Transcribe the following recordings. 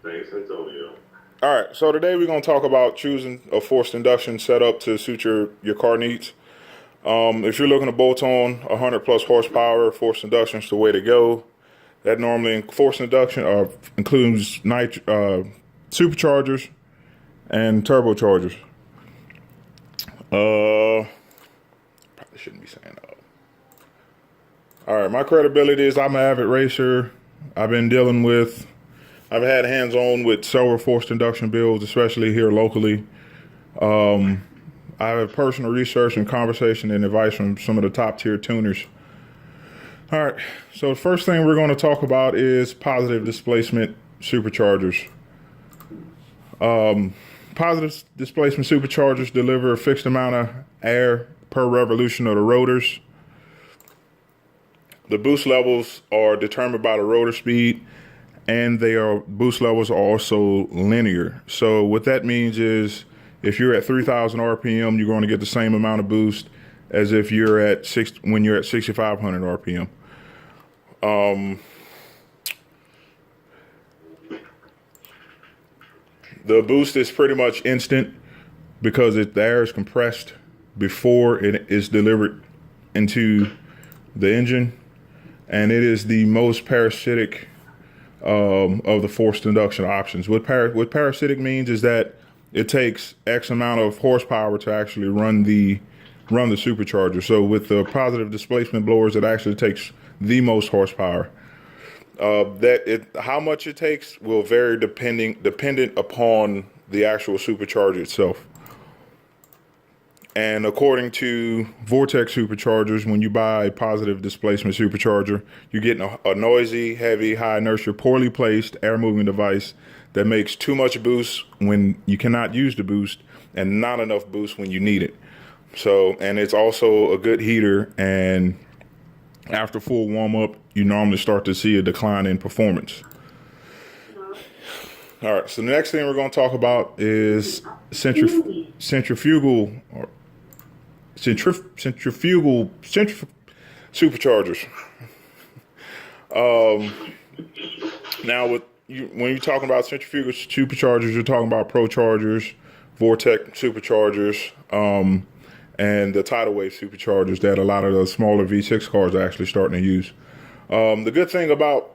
Thanks, Antonio. All right, so today we're going to talk about choosing a forced induction setup to suit your car needs. If you're looking to bolt on 100 plus horsepower, forced induction is the way to go. That normally forced induction includes superchargers and turbochargers. Probably shouldn't be saying that. All right, my credibility is I'm an avid racer. I've had hands-on with several forced induction builds, especially here locally. I have personal research and conversation and advice from some of the top tier tuners. All right, so the first thing we're going to talk about is positive displacement superchargers. Positive displacement superchargers deliver a fixed amount of air per revolution of the rotors. The boost levels are determined by the rotor speed, and boost levels are also linear. So what that means is if you're at 3,000 RPM, you're going to get the same amount of boost as if you're when you're at 6,500 RPM. The boost is pretty much instant because the air is compressed before it is delivered into the engine, and it is the most parasitic of the forced induction options. What parasitic means is that it takes X amount of horsepower to actually run the supercharger. So with the positive displacement blowers, it actually takes the most horsepower. How much it takes will vary dependent upon the actual supercharger itself. And according to Vortex superchargers, when you buy a positive displacement supercharger, you're getting a noisy, heavy, high inertia, poorly placed air moving device that makes too much boost when you cannot use the boost and not enough boost when you need it. So, and it's also a good heater, and after full warm up, you normally start to see a decline in performance. All right, so the next thing we're going to talk about is centrifugal superchargers. Now, when you're talking about centrifugal superchargers, you're talking about Pro Chargers, Vortex superchargers, and the tidal wave superchargers that a lot of the smaller V6 cars are actually starting to use. The good thing about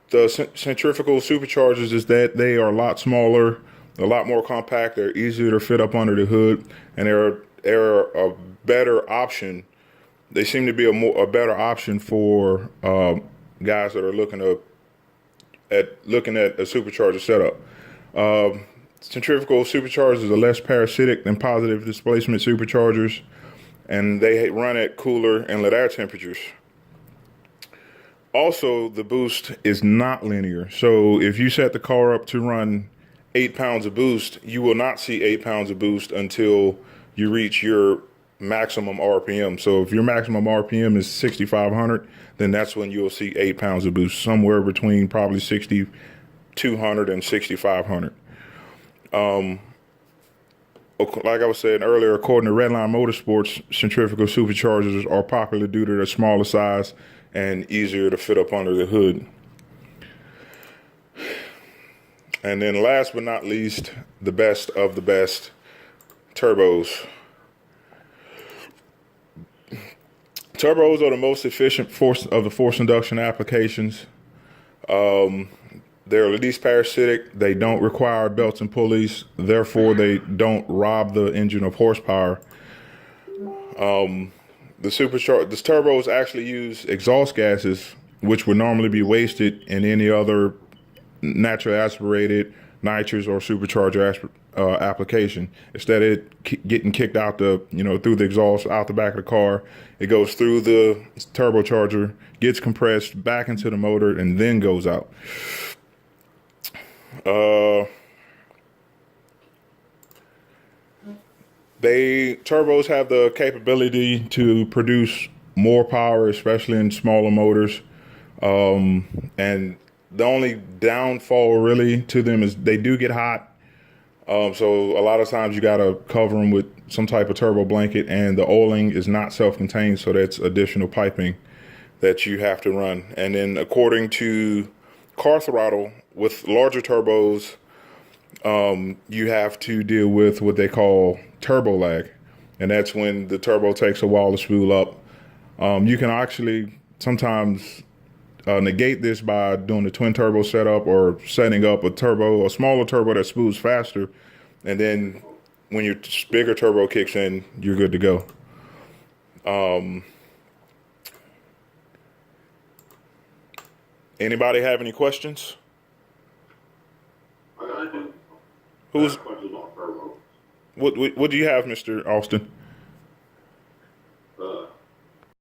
the centrifugal superchargers is that they are a lot smaller, a lot more compact. They're easier to fit up under the hood, and they're a better option. They seem to be a better option for guys that are looking at a supercharger setup. Centrifugal superchargers are less parasitic than positive displacement superchargers, and they run at cooler inlet air temperatures. Also, the boost is not linear. So if you set the car up to run 8 pounds of boost, you will not see 8 pounds of boost until you reach your maximum RPM. So if your maximum RPM is 6,500, then that's when you'll see 8 pounds of boost, somewhere between probably 6,200 and 6,500. Like I was saying earlier, according to Redline Motorsports, centrifugal superchargers are popular due to their smaller size and easier to fit up under the hood. And then last but not least, the best of the best, turbos. Turbos are the most efficient of the forced induction applications. They're least parasitic. They don't require belts and pulleys. Therefore, they don't rob the engine of horsepower. The turbos actually use exhaust gases, which would normally be wasted in any other naturally aspirated nitrous or supercharger application. Instead of it getting kicked out through the exhaust out the back of the car, it goes through the turbocharger, gets compressed back into the motor, and then goes out. Turbos have the capability to produce more power, especially in smaller motors. And the only downfall really to them is they do get hot. So a lot of times you got to cover them with some type of turbo blanket, and the oiling is not self-contained. So that's additional piping that you have to run. And then according to car throttle with larger turbos, you have to deal with what they call turbo lag, and that's when the turbo takes a while to spool up. You can actually sometimes negate this by doing the twin turbo setup or setting up a smaller turbo that spools faster, and then when your bigger turbo kicks in, you're good to go. Anybody have any questions? Who's what do you have, Mr. Austin?